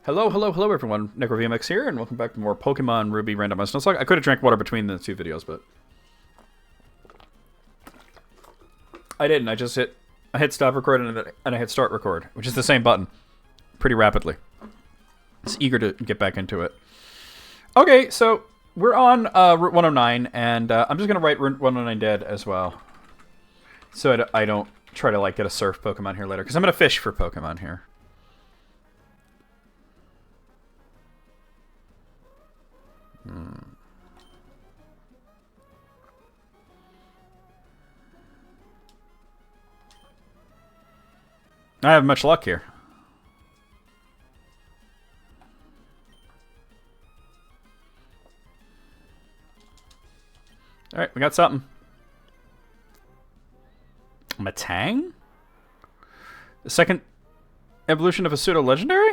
Hello, hello, hello, everyone. NecroVMX here, and welcome back to more Pokemon Ruby Randomized Nuzlocke. I could have drank water between the two videos, but I didn't. I hit stop record and I hit start record, which is the same button, pretty rapidly. It's eager to get back into it. Okay, so we're on Route 109, and I'm just gonna write Route 109 dead as well, so I don't try to get a surf Pokemon here later, because I'm gonna fish for Pokemon here. I have much luck here. Alright, we got something. Matang? The second evolution of a pseudo-legendary?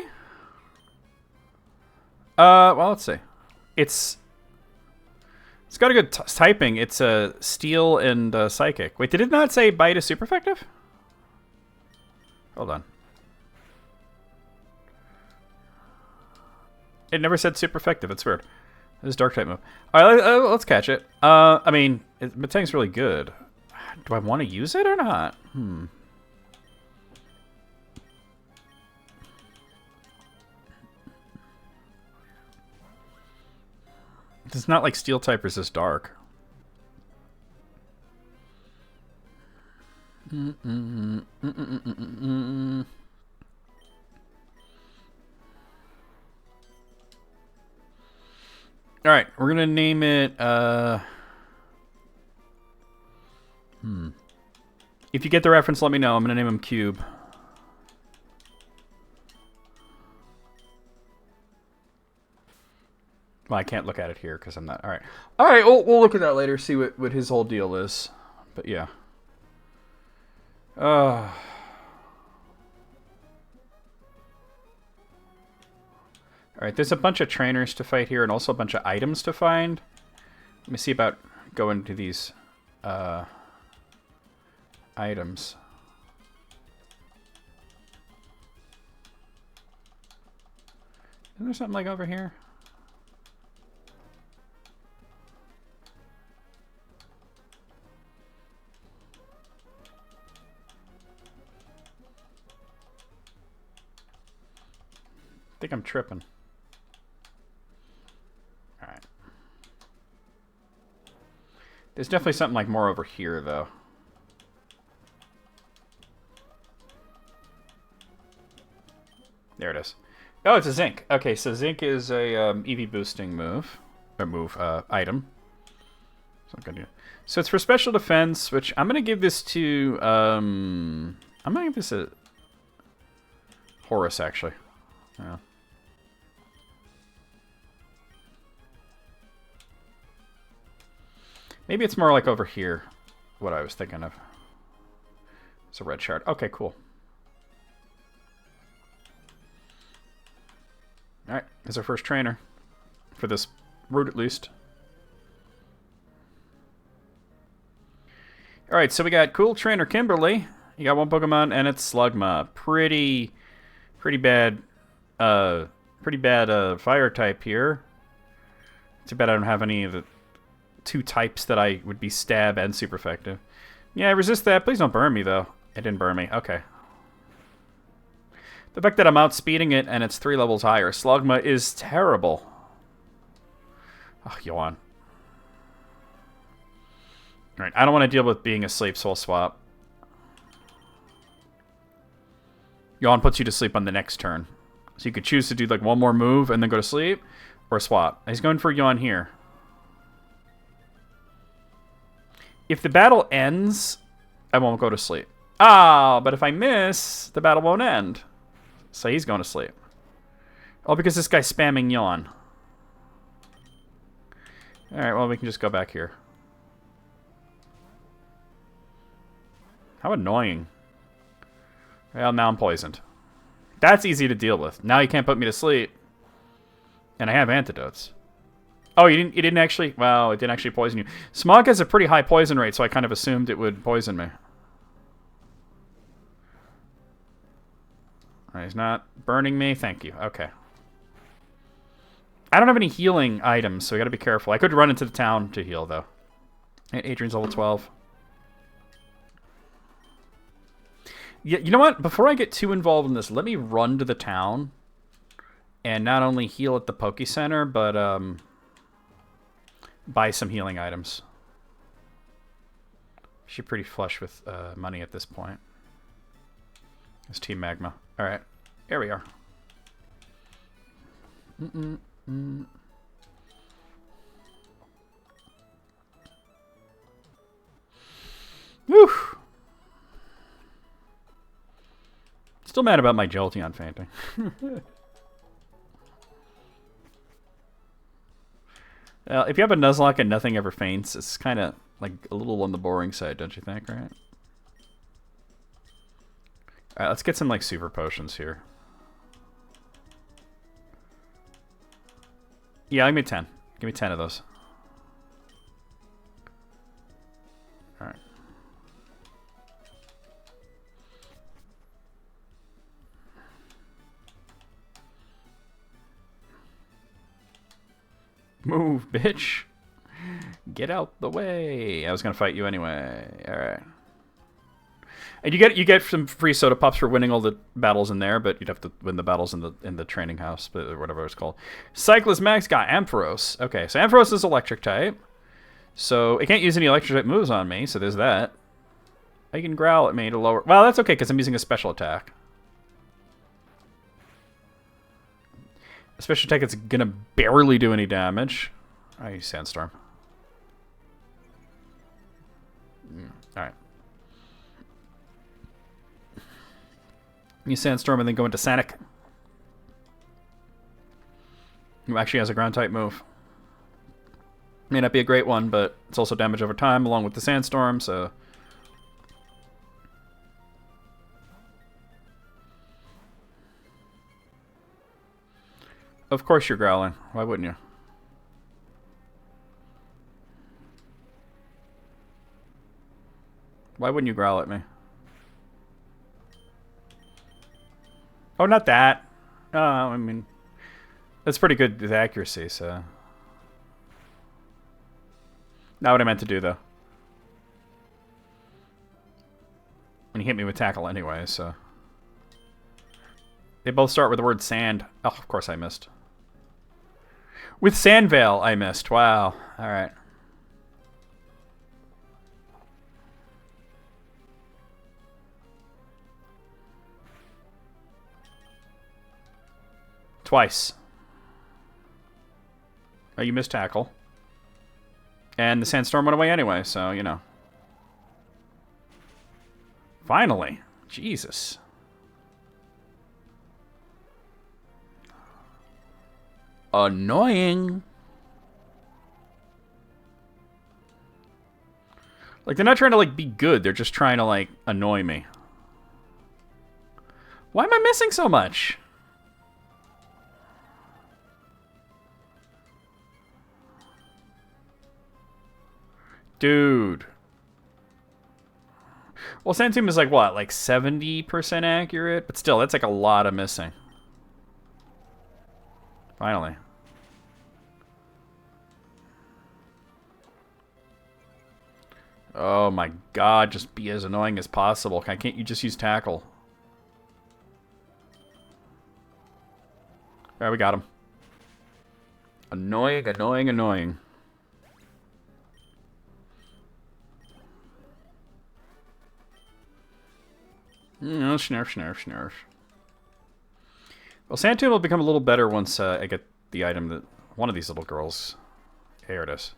Well, let's see. It's got a good typing. It's a steel and psychic. Wait, did it not say bite is super effective? Hold on. It never said super effective. It's weird. This is dark type move. All right, let's catch it. I mean, Matang's really good. Do I want to use it or not? It's not like steel type resist dark. Alright, we're gonna name it, If you get the reference, let me know. I'm gonna name him Cube. Well, I can't look at it here because I'm not... Alright. Alright, we'll look at that later, see what his whole deal is. But yeah. Alright, there's a bunch of trainers to fight here and also a bunch of items to find. Let me see about going to these items. Isn't there something like over here? I think I'm tripping. Alright. There's definitely something like more over here, though. There it is. Oh, it's a Zinc. Okay, so Zinc is a EV boosting move. Item. So it's for special defense, which I'm going to give this to... I'm going to give this a... Horus, actually. Yeah. Maybe it's more like over here, what I was thinking of. It's a red shard. Okay, cool. Alright, here's our first trainer. For this route, at least. Alright, so we got cool trainer Kimberly. You got one Pokemon, and it's Slugma. Pretty bad fire type here. Too bad I don't have any of the two types that I would be stab and super effective. Yeah, resist that. Please don't burn me, though. It didn't burn me. Okay. The fact that I'm outspeeding it and it's 3 levels higher. Slugma is terrible. Oh, yawn. Alright, I don't want to deal with being asleep, so I'll swap. Yawn puts you to sleep on the next turn. So you could choose to do like one more move and then go to sleep, or swap. He's going for Yawn here. If the battle ends, I won't go to sleep. Ah, but if I miss, the battle won't end. So he's going to sleep. Oh, because this guy's spamming Yawn. Alright, well, we can just go back here. How annoying. Well, now I'm poisoned. That's easy to deal with. Now you can't put me to sleep. And I have antidotes. Oh, you didn't actually... Well, it didn't actually poison you. Smog has a pretty high poison rate, so I kind of assumed it would poison me. Alright, he's not burning me. Thank you. Okay. I don't have any healing items, so we gotta be careful. I could run into the town to heal, though. Adrian's level 12. Yeah, you know what? Before I get too involved in this, let me run to the town and not only heal at the Poke Center, but buy some healing items. She's pretty flush with money at this point. It's Team Magma. All right, here we are. Whew. Still mad about my Jolteon fainting. If you have a Nuzlocke and nothing ever faints, it's kind of like a little on the boring side, don't you think, right? Alright, let's get some like super potions here. Yeah, give me 10. Give me 10 of those. Alright. Move, bitch. Get out the way. I was gonna fight you anyway. Alright. And you get some free soda pops for winning all the battles in there, but you'd have to win the battles in the training house, or whatever it's called. Cyclist Max got Ampharos. Okay, so Ampharos is electric type. So it can't use any electric type moves on me, so there's that. I can growl at me to lower... Well, that's okay, because I'm using a special attack. A special attack, it's gonna barely do any damage. I use Sandstorm. Alright. Use Sandstorm and then go into Sanic. Who actually has a ground type move. May not be a great one, but it's also damage over time along with the Sandstorm, so... Of course you're growling. Why wouldn't you? Why wouldn't you growl at me? Oh, not that. Oh, I mean... That's pretty good with accuracy, so... Not what I meant to do, though. And he hit me with tackle anyway, so... They both start with the word sand. Oh, of course I missed. With Sandvale, I missed. Wow. Alright. Twice. Oh, you missed tackle. And the Sandstorm went away anyway, so, you know. Finally. Jesus. Annoying. Like, they're not trying to, like, be good. They're just trying to, like, annoy me. Why am I missing so much? Dude. Well, Sandstorm is, like, what? Like, 70% accurate? But still, that's, like, a lot of missing. Finally. Oh my god, just be as annoying as possible. Can't you just use tackle? Alright, we got him. Annoying, annoying, annoying. No, snurf, snurf, snurf. Well, Sandtomb will become a little better once I get the item that one of these little girls. Here it is.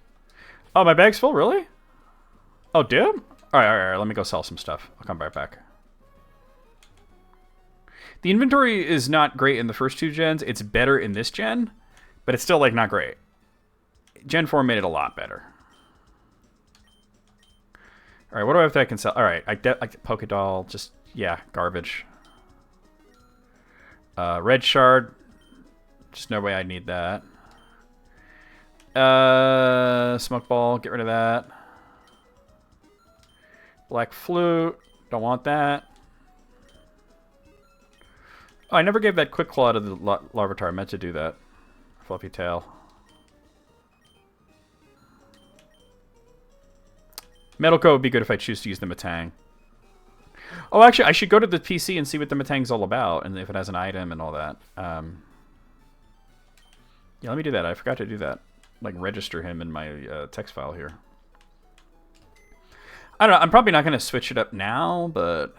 Oh, my bag's full? Really? Oh, dude? Alright, alright, let me go sell some stuff. I'll come right back. The inventory is not great in the first two gens. It's better in this gen, but it's still, like, not great. Gen 4 made it a lot better. Alright, what do I have that I can sell? Alright, I Pokédoll, just, yeah, garbage. Red Shard. Just no way I need that. Smoke Ball, get rid of that. Black Flute, don't want that. Oh, I never gave that Quick Claw to the Larvitar. I meant to do that. Fluffy tail. Metal Coat would be good if I choose to use the Metang. Oh, actually, I should go to the PC and see what the Metang's all about, and if it has an item and all that. Yeah, let me do that. I forgot to do that. Like, register him in my text file here. I don't know. I'm probably not going to switch it up now, but...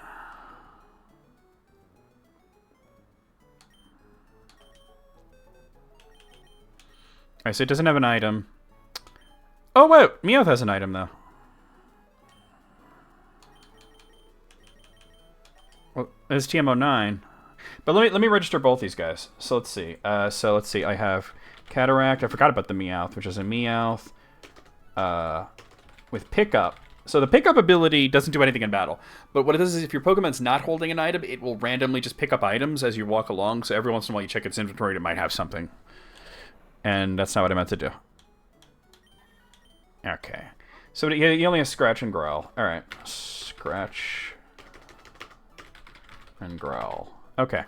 Alright, so it doesn't have an item. Oh, wait. Meowth has an item, though. Well, it's TM09. But let me register both these guys. So let's see. I have Cataract. I forgot about the Meowth, which is a Meowth with Pickup. So the Pickup ability doesn't do anything in battle. But what it does is if your Pokemon's not holding an item, it will randomly just pick up items as you walk along. So every once in a while you check its inventory, it might have something. And that's not what I meant to do. Okay. So he only has Scratch and Growl. Alright. Scratch and Growl. Okay.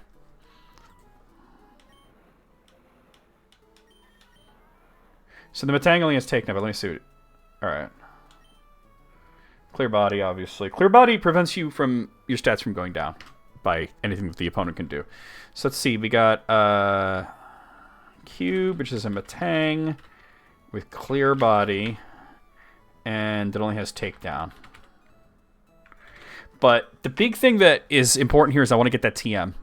So the Metang only has Takedown, but let me see. Alright. Clear Body, obviously. Clear Body prevents you from your stats from going down by anything that the opponent can do. So let's see. We got Cube, which is a Metang with Clear Body, and it only has Takedown. But the big thing that is important here is I want to get that TM.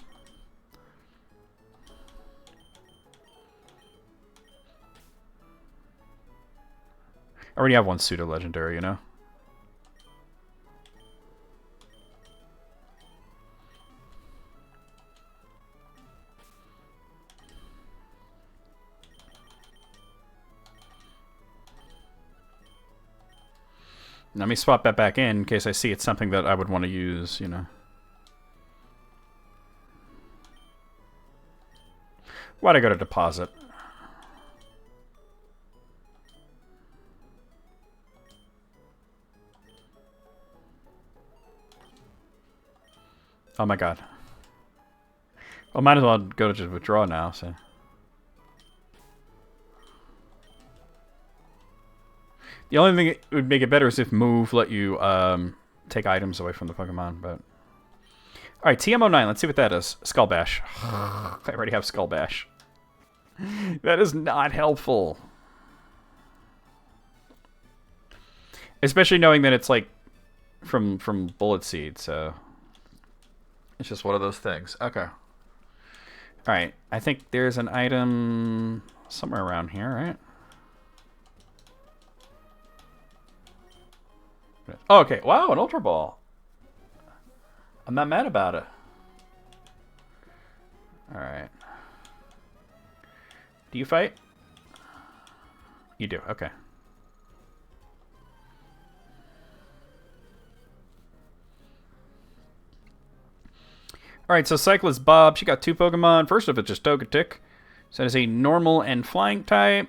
I already have one pseudo-legendary, you know? Let me swap that back in case I see it's something that I would want to use, you know. Why'd I go to deposit? Oh my god. Well, might as well go to just withdraw now, so... The only thing that would make it better is if Move let you take items away from the Pokemon, but... Alright, TM09, let's see what that is. Skull Bash. I already have Skull Bash. That is not helpful. Especially knowing that it's like from Bullet Seed, so... It's just one of those things. Okay. Alright, I think there's an item somewhere around here, right? Oh, okay. Wow, an Ultra Ball. I'm not mad about it. Alright. Do you fight? You do, okay. Alright, so Cyclist Bob, she got two Pokemon. First of it's just Togetic. So it is a normal and flying type.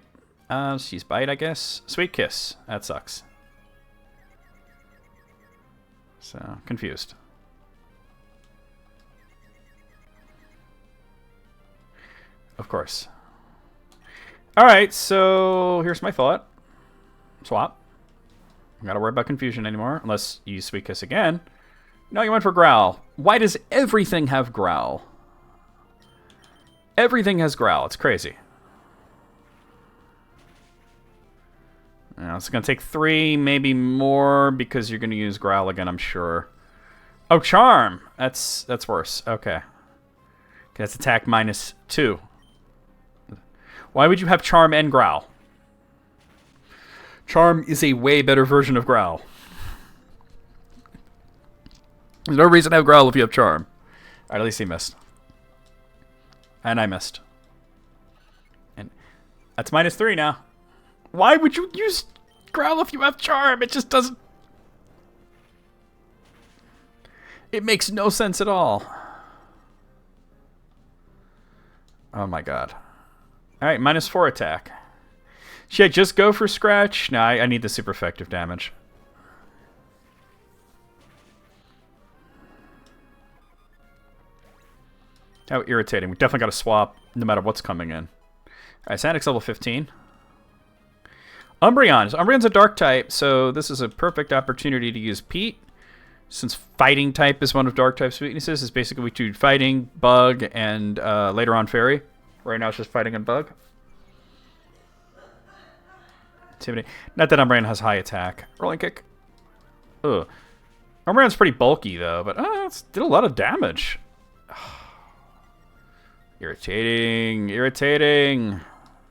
She's Bite, I guess. Sweet Kiss. That sucks. So, confused. Of course. Alright, so here's my thought. Swap. I gotta worry about confusion anymore, unless you use Sweet Kiss again. No, you went for Growl. Why does everything have Growl? Everything has Growl. It's crazy. Now, it's going to take 3, maybe more, because you're going to use Growl again, I'm sure. Oh, Charm! That's worse. Okay. That's attack -2. Why would you have Charm and Growl? Charm is a way better version of Growl. There's no reason to have Growl if you have Charm. Alright, at least he missed. And I missed. And that's -3 now. Why would you use Growl if you have Charm? It just doesn't... It makes no sense at all. Oh my god. Alright, -4 attack. Should I just go for Scratch? No, I need the super effective damage. How irritating. We definitely got to swap no matter what's coming in. Alright, Santic's level 15. Umbreon. So Umbreon's a dark type, so this is a perfect opportunity to use Pete. Since fighting type is one of dark type's weaknesses, it's basically weak to fighting, bug, and later on fairy. Right now it's just fighting and bug. Intimidate. Not that Umbreon has high attack. Rolling kick. Ugh. Umbreon's pretty bulky though, but it did a lot of damage. Irritating. Irritating.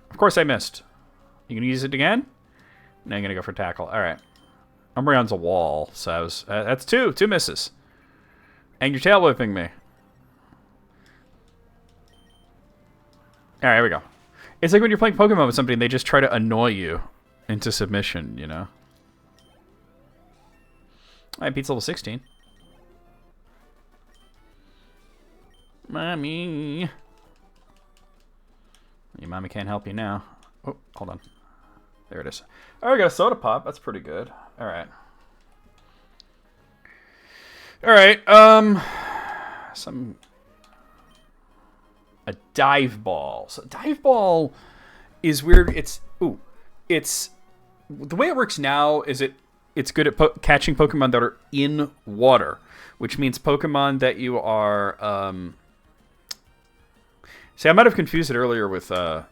Of course I missed. You gonna use it again? Now you're gonna go for tackle. Alright. Umbreon's a wall, so I was, that's two misses. And you're tail whipping me. Alright, here we go. It's like when you're playing Pokemon with somebody and they just try to annoy you into submission, you know? Alright, Pete's level 16. Mommy. Your mommy can't help you now. Oh, hold on. There it is. Oh, we got a soda pop. That's pretty good. Alright. Alright, a dive ball. So dive ball is weird. It's the way it works now is it's good at catching Pokemon that are in water, which means Pokemon that you are see, I might have confused it earlier with the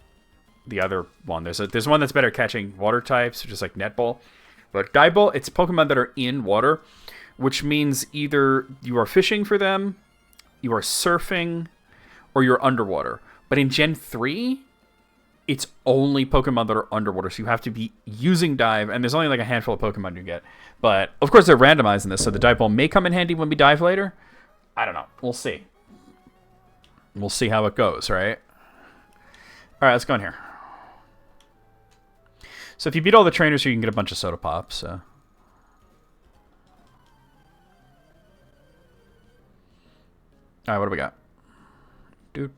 other one. There's one that's better at catching water types, which is like Netball. But dive ball, it's Pokemon that are in water, which means either you are fishing for them, you are surfing, or you're underwater. But in Gen 3, it's only Pokemon that are underwater, so you have to be using dive, and there's only like a handful of Pokemon you get. But, of course, they're randomizing this, so the dive ball may come in handy when we dive later. I don't know. We'll see. We'll see how it goes, right? Alright, let's go in here. So if you beat all the trainers here, you can get a bunch of soda pops, so... Alright, what do we got? Dude.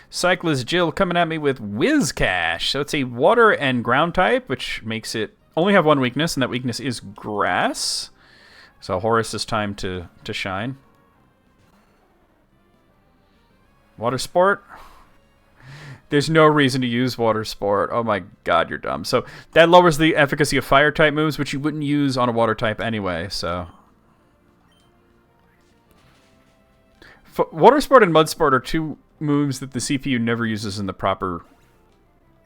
Cyclist Jill coming at me with Whiscash. So it's a water and ground type, which makes it only have one weakness, and that weakness is grass. So Horus is time to shine. Water Sport. There's no reason to use Water Sport. Oh my god, you're dumb. So that lowers the efficacy of fire type moves, which you wouldn't use on a water type anyway, so... Water Sport and Mud Sport are two moves that the CPU never uses in the proper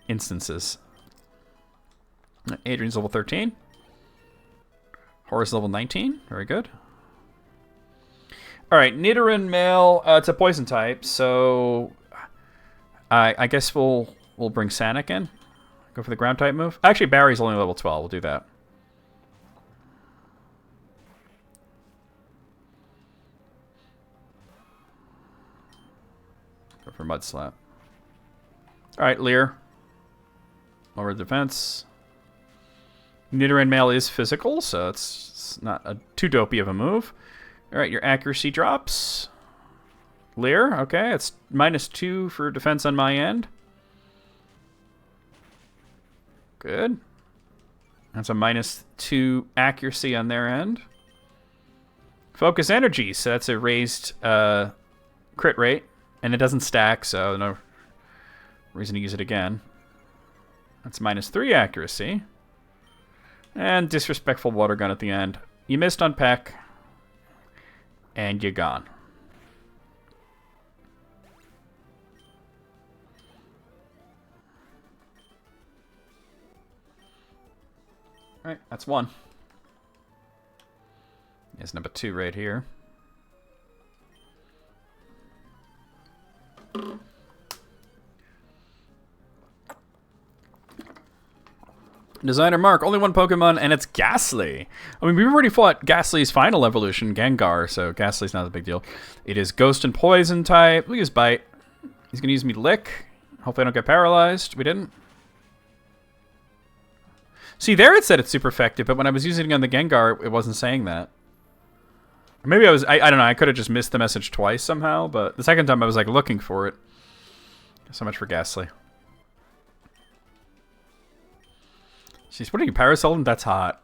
instances. Adrian's level 13. Horus level 19. Very good. Alright, Nidoran male. It's a poison type, so... I guess we'll bring Sanic in. Go for the ground type move. Actually, Barry's only level 12. We'll do that. Go for Mud Slap. Alright, Leer. Lower defense. Nidoran male is physical, so it's not too dopey of a move. Alright, your accuracy drops. Leer, okay, it's -2 for defense on my end. Good. That's a -2 accuracy on their end. Focus energy, so that's a raised crit rate, and it doesn't stack, so no reason to use it again. That's -3 accuracy. And disrespectful water gun at the end. You missed on Peck, and you're gone. Alright, that's one. There's number 2 right here. Designer Mark, only one Pokemon, and it's Ghastly. I mean, we've already fought Ghastly's final evolution, Gengar, so Ghastly's not a big deal. It is Ghost and Poison type. We'll use Bite. He's going to use me Lick. Hopefully I don't get paralyzed. We didn't. See, there it said it's super effective, but when I was using it on the Gengar, it wasn't saying that. Or maybe I don't know, I could have just missed the message twice somehow, but the second time I was like looking for it. So much for Ghastly. Jeez, what are you, Parasolvent? That's hot.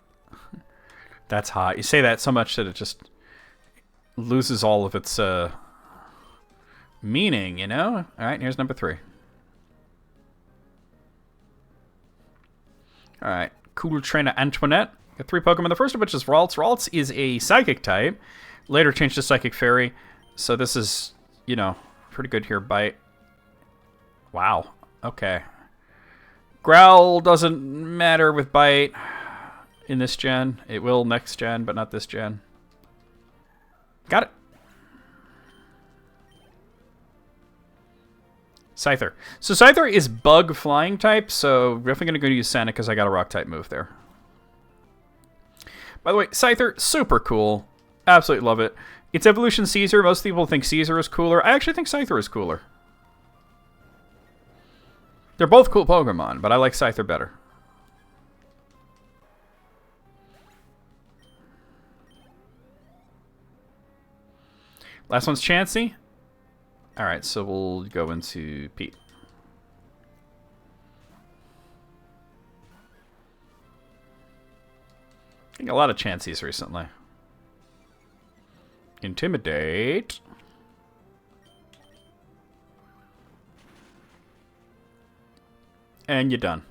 That's hot. You say that so much that it just loses all of its uh, meaning, you know? Alright, here's number 3. Alright, cool trainer Antoinette. Got 3 Pokemon. The first of which is Ralts. Ralts is a Psychic type. Later changed to Psychic Fairy. So this is, you know, pretty good here. Bite. Wow. Okay. Growl doesn't matter with Bite in this gen. It will next gen, but not this gen. Got it. Scyther. So Scyther is Bug Flying type, so definitely going to go use Santa because I got a Rock type move there. By the way, Scyther, super cool. Absolutely love it. It's Evolution Caesar. Most people think Caesar is cooler. I actually think Scyther is cooler. They're both cool Pokemon, but I like Scyther better. Last one's Chansey. Alright, so we'll go into Pete. Getting a lot of Chanseys recently. Intimidate. And you're done.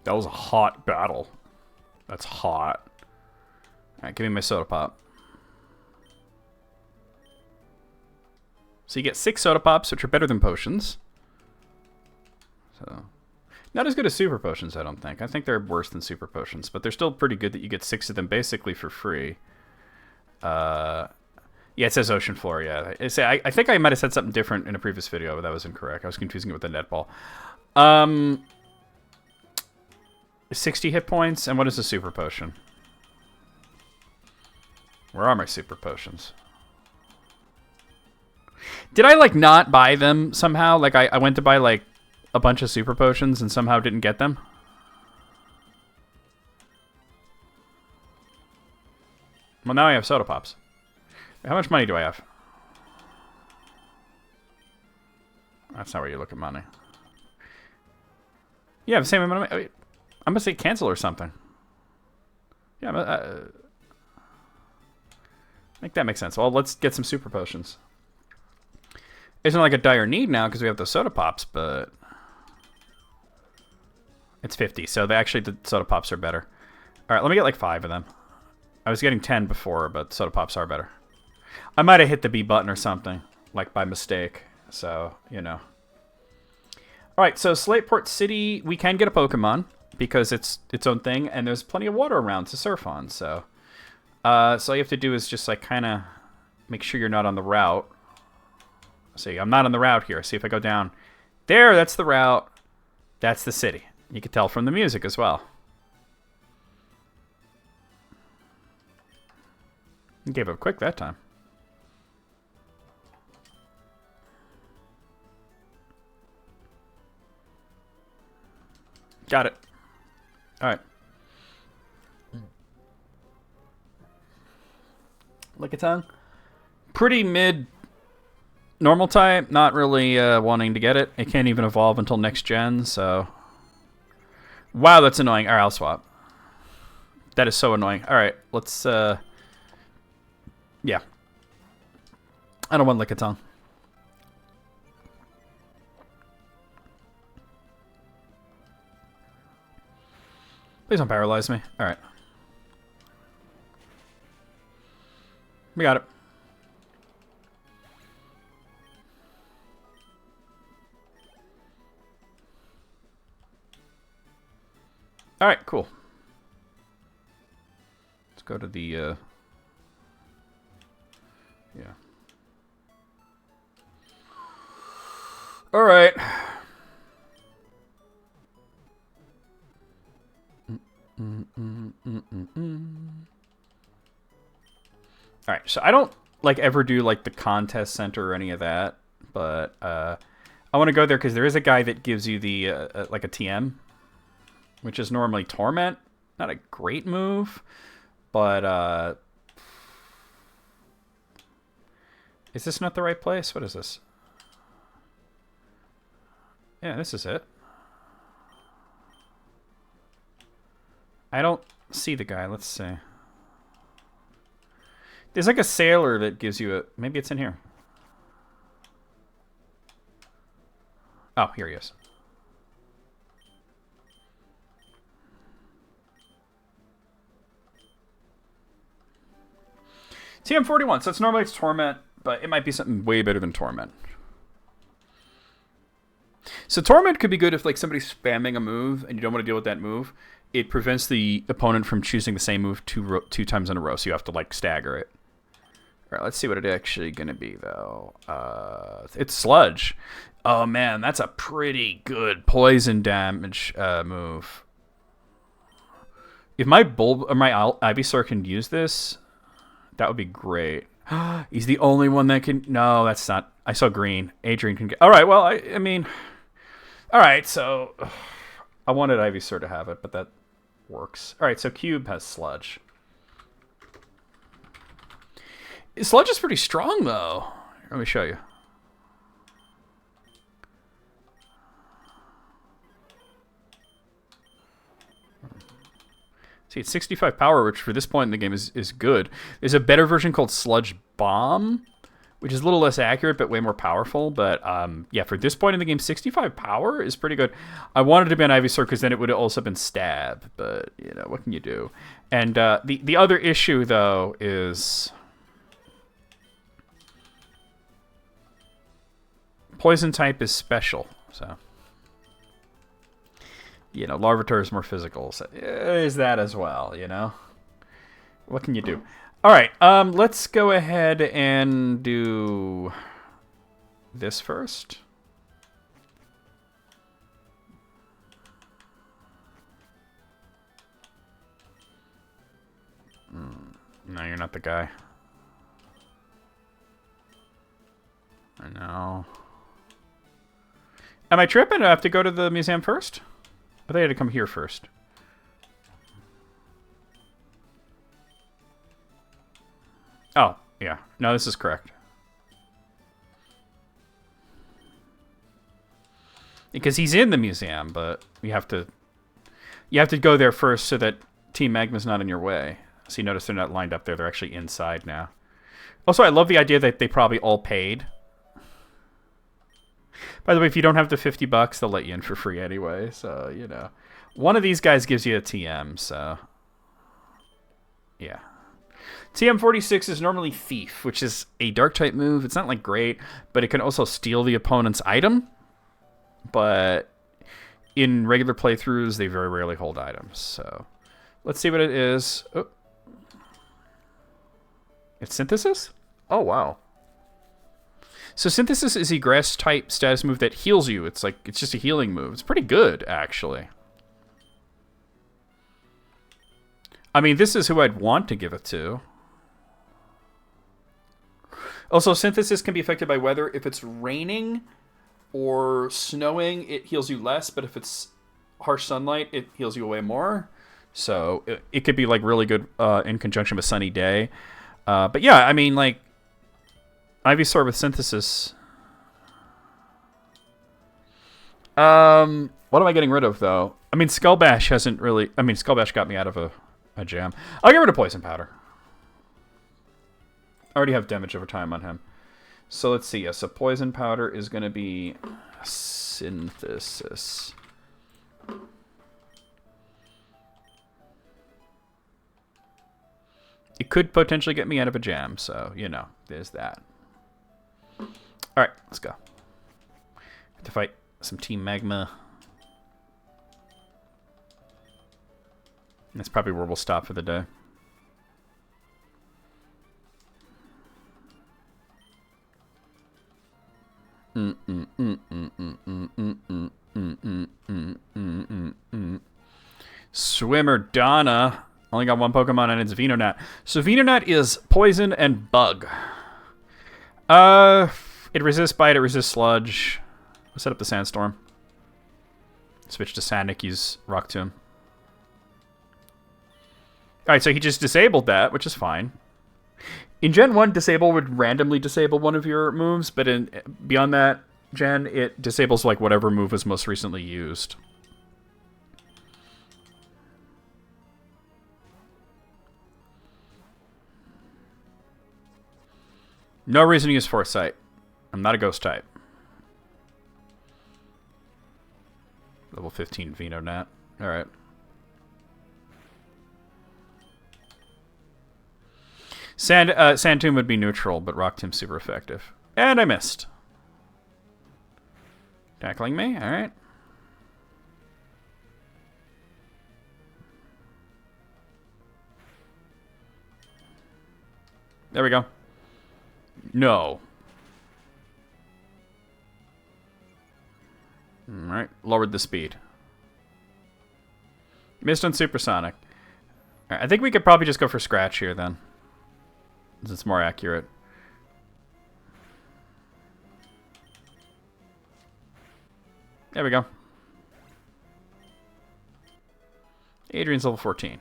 That was a hot battle. That's hot. Alright, give me my Soda Pop. So you get 6 Soda Pops, which are better than potions. So, not as good as Super Potions, I don't think. I think they're worse than Super Potions, but they're still pretty good that you get 6 of them basically for free. Yeah, it says Ocean Floor, yeah. I think I might have said something different in a previous video, but that was incorrect. I was confusing it with the netball. 60 hit points, and what is a Super Potion? Where are my Super Potions? Did I, like, not buy them somehow? Like, I went to buy, like, a bunch of Super Potions and somehow didn't get them? Well, now I have Soda Pops. How much money do I have? That's not where you look at money. Yeah, the same amount of money. I'm going to say cancel or something. Yeah, I think that makes sense. Well, let's get some Super Potions. It's not like a dire need now because we have the Soda Pops, but it's 50. So actually the Soda Pops are better. All right, let me get like 5 of them. I was getting 10 before, but Soda Pops are better. I might have hit the B button or something, like by mistake. So, you know. All right, so Slateport City, we can get a Pokemon because it's its own thing, and there's plenty of water around to surf on. So all you have to do is just like kind of make sure you're not on the route. See, I'm not on the route here. See if I go down. There, that's the route. That's the city. You can tell from the music as well. Gave up quick that time. Got it. All right. Lickitung. Pretty mid normal type. Not really wanting to get it. It can't even evolve until next gen, so. Wow, that's annoying. All right, I'll swap. That is so annoying. All right, let's. Yeah. I don't want Lickitung. Please don't paralyze me. All right. We got it. All right, cool. Let's go to the, yeah. All right. All right, so I don't like ever do like the contest center or any of that, but I want to go there because there is a guy that gives you the like a TM, which is normally Torment. Not a great move, but is this not the right place? What is this? Yeah, this is it. I don't see the guy. Let's see. There's like a sailor that gives you a... Maybe it's in here. Oh, here he is. TM41, so it's normally it's Torment, but it might be something way better than Torment. So Torment could be good if like somebody's spamming a move and you don't want to deal with that move. It prevents the opponent from choosing the same move two times in a row, so you have to like stagger it. All right, let's see what it's actually going to be, though. It's Sludge. Oh, man, that's a pretty good poison damage move. If my Bulb or my Ivysaur can use this, that would be great. He's the only one that can... No, that's not... I saw green. Adrian can get... All right, well, I mean... All right, so... I wanted Ivysaur to have it, but that works. All right, so Cube has Sludge. Sludge is pretty strong, though. Let me show you. See, it's 65 power, which for this point in the game is good. There's a better version called Sludge Bomb, which is a little less accurate but way more powerful. But yeah, for this point in the game, 65 power is pretty good. I wanted to be an Ivysaur because then it would have also been Stab. But, you know, what can you do? And the other issue, though, is... Poison type is special, so... You know, Larvitar is more physical, so there's that as well, you know? What can you do? Alright, let's go ahead and do this first. No, you're not the guy. I know. Am I tripping? Do I have to go to the museum first? I thought I had to come here first. Oh, yeah. No, this is correct. Because he's in the museum, but you have to go there first so that Team Magma's not in your way. So you notice they're not lined up there. They're actually inside now. Also, I love the idea that they probably all paid. By the way, if you don't have the $50, they'll let you in for free anyway. So, you know. One of these guys gives you a TM, so... Yeah. TM46 is normally Thief, which is a Dark-type move. It's not, like, great, but it can also steal the opponent's item. But in regular playthroughs, they very rarely hold items. So, let's see what it is. Oh. It's Synthesis? Oh, wow. So Synthesis is a grass-type status move that heals you. It's just a healing move. It's pretty good, actually. I mean, this is who I'd want to give it to. Also, Synthesis can be affected by weather. If it's raining or snowing, it heals you less. But if it's harsh sunlight, it heals you way more. So it could be like really good in conjunction with Sunny Day. But yeah, I mean, like, Ivysaur with Synthesis. What am I getting rid of, though? I mean, Skull Bash hasn't really... I mean, Skull Bash got me out of a jam. I'll get rid of Poison Powder. I already have damage over time on him. So let's see. Yeah, so Poison Powder is going to be Synthesis. It could potentially get me out of a jam, so, you know, there's that. Alright, let's go. Have to fight some Team Magma. That's probably where we'll stop for the day. Swimmer Donna. Only got one Pokemon and it's Venonat. So Venonat is Poison and Bug. It resists Bite, it resists Sludge. I'll set up the Sandstorm. Switch to Sanic, use Rock Tomb. Alright, so he just disabled that, which is fine. In Gen 1, Disable would randomly disable one of your moves, but beyond that gen, it disables like whatever move was most recently used. No reason to use Foresight. I'm not a ghost type. Level 15 Veno Nat. Alright. Sand Tomb would be neutral, but Rock Tomb super effective. And I missed. Tackling me? Alright. There we go. No. Alright, lowered the speed. Missed on Supersonic. Right, I think we could probably just go for Scratch here then. It's more accurate. There we go. Adrian's level 14.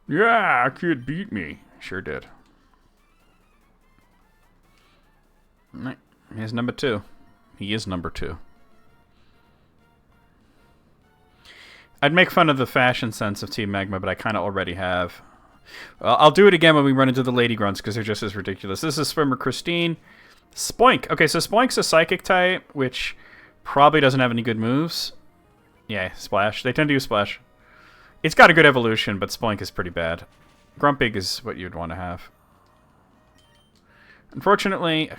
Yeah, kid beat me. Sure did. Alright, here's number 2. He is number 2. I'd make fun of the fashion sense of Team Magma, but I kind of already have. I'll do it again when we run into the Lady Grunts, because they're just as ridiculous. This is Swimmer Christine. Spoink. Okay, so Spoink's a Psychic type, which probably doesn't have any good moves. Yeah, Splash. They tend to use Splash. It's got a good evolution, but Spoink is pretty bad. Grumpig is what you'd want to have. Unfortunately,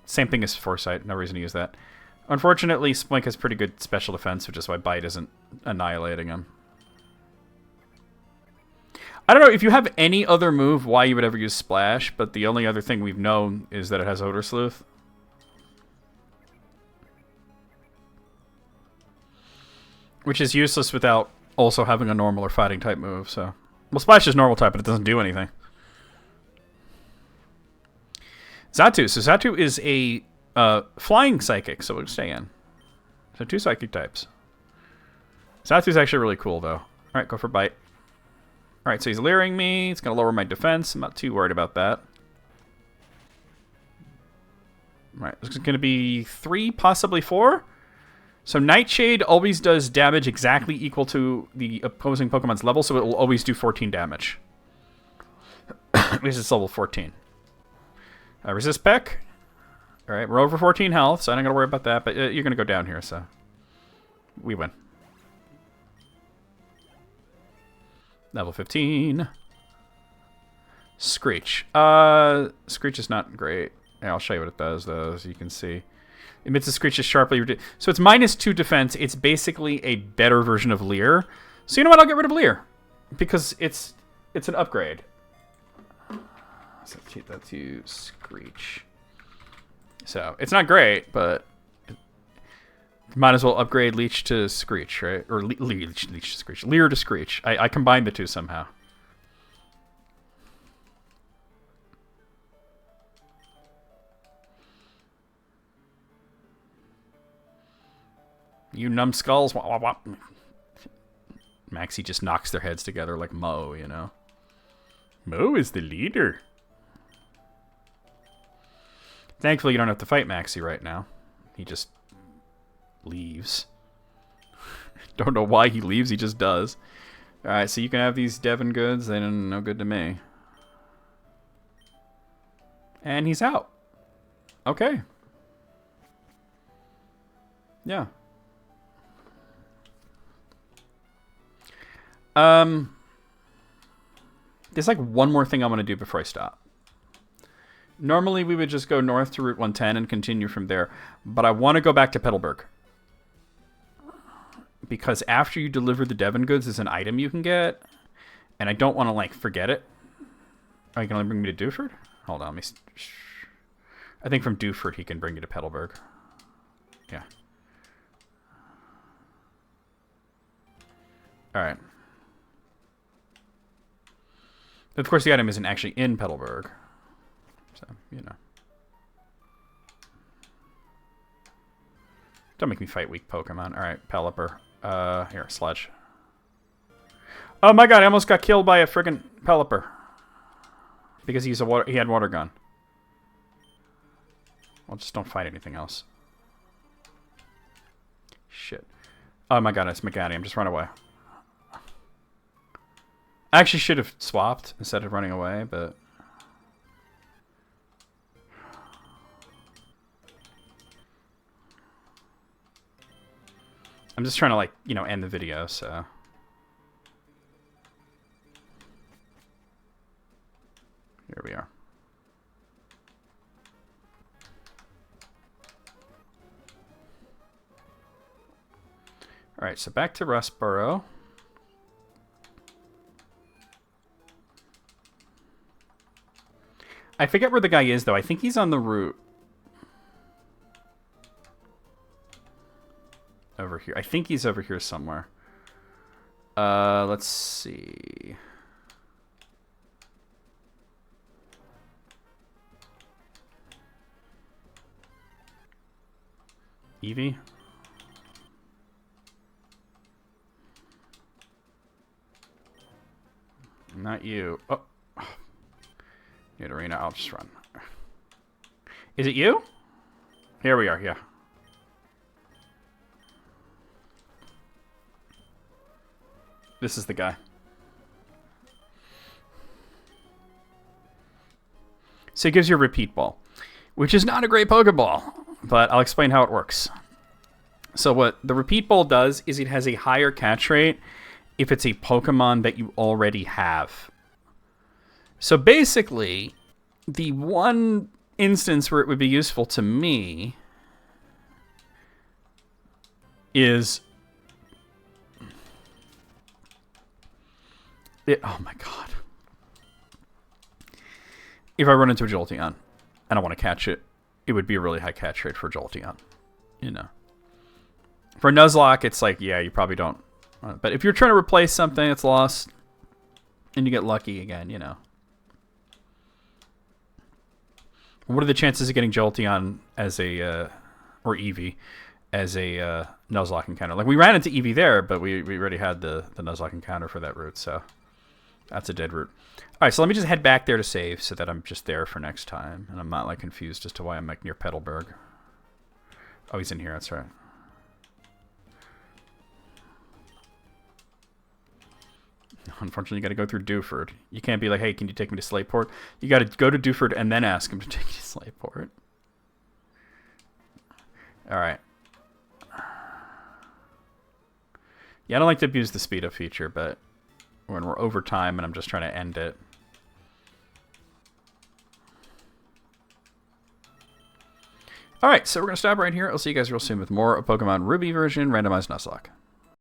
same thing as Foresight. No reason to use that. Unfortunately, Spoink has pretty good special defense, which is why Bite isn't annihilating him. I don't know if you have any other move why you would ever use Splash, but the only other thing we've known is that it has Odor Sleuth. Which is useless without also having a normal or fighting type move, so... Well, Splash is normal type, but it doesn't do anything. Xatu. So Xatu is a flying Psychic, so we'll stay in. So 2 Psychic types. Xatu's actually really cool, though. Alright, go for Bite. Alright, so he's leering me. It's going to lower my defense. I'm not too worried about that. Alright, this is going to be 3, possibly 4. So Nightshade always does damage exactly equal to the opposing Pokemon's level, so it will always do 14 damage. At least it's level 14. Resist Peck. Alright, we're over 14 health, so I'm not going to worry about that, but you're going to go down here, so... We win. Level 15. Screech. Screech is not great. Yeah, I'll show you what it does, though, as you can see. Emits a Screech is sharply... So it's -2 defense. It's basically a better version of Leer. So you know what? I'll get rid of Leer. Because it's an upgrade. So let's cheat that to Screech. So, it's not great, but... Might as well upgrade Leech to Screech, right? Or Leech to Screech. Leer to Screech. I combined the two somehow. You numbskulls. Wah, wah, wah. Maxie just knocks their heads together like Mo, you know? Mo is the leader. Thankfully, you don't have to fight Maxie right now. He just leaves. Don't know why he leaves, he just does. Alright, so you can have these Devon goods. They are no good to me. And he's out. Okay. Yeah. There's like one more thing I want to do before I stop. Normally we would just go north to Route 110 and continue from there, but I want to go back to Petalburg. Because after you deliver the Devon goods, there's an item you can get, and I don't want to, like, forget it. Oh, you can only bring me to Dewford? Hold on, let me... I think from Dewford he can bring you to Petalburg. Yeah. Alright. Of course, the item isn't actually in Petalburg. So, you know. Don't make me fight weak Pokemon. Alright, Pelipper. Here, Sludge. Oh my god, I almost got killed by a friggin' Pelipper. Because he had Water Gun. Well, just don't fight anything else. Shit. Oh my god, it's Meganium. Just run away. I actually should have swapped instead of running away, but... I'm just trying to, like, you know, end the video, so... Here we are. Alright, so back to Rustboro. I forget where the guy is, though. I think he's on the route. Over here. I think he's over here somewhere. Let's see. Evie? Not you. Oh. Need arena. I'll just run. Is it you? Here we are, yeah. This is the guy. So it gives you a repeat ball, which is not a great Pokeball, but I'll explain how it works. So what the repeat ball does is it has a higher catch rate if it's a Pokemon that you already have. So basically, the one instance where it would be useful to me is... oh my god. If I run into a Jolteon and I want to catch it, it would be a really high catch rate for Jolteon. You know. For Nuzlocke, it's like, yeah, you probably don't. But if you're trying to replace something that's lost, and you get lucky again, you know. What are the chances of getting Jolteon as a, or Eevee, as a Nuzlocke encounter? Like, we ran into Eevee there, but we already had the Nuzlocke encounter for that route, so that's a dead route. All right, so let me just head back there to save so that I'm just there for next time, and I'm not, like, confused as to why I'm, like, near Petalburg. Oh, he's in here, that's right. Unfortunately, you got to go through Dewford. You can't be like, hey, can you take me to Slateport? You got to go to Dewford and then ask him to take you to Slateport. All right. Yeah, I don't like to abuse the speed up feature, but when we're over time and I'm just trying to end it. All right, so we're going to stop right here. I'll see you guys real soon with more of Pokemon Ruby version Randomized Nuzlocke.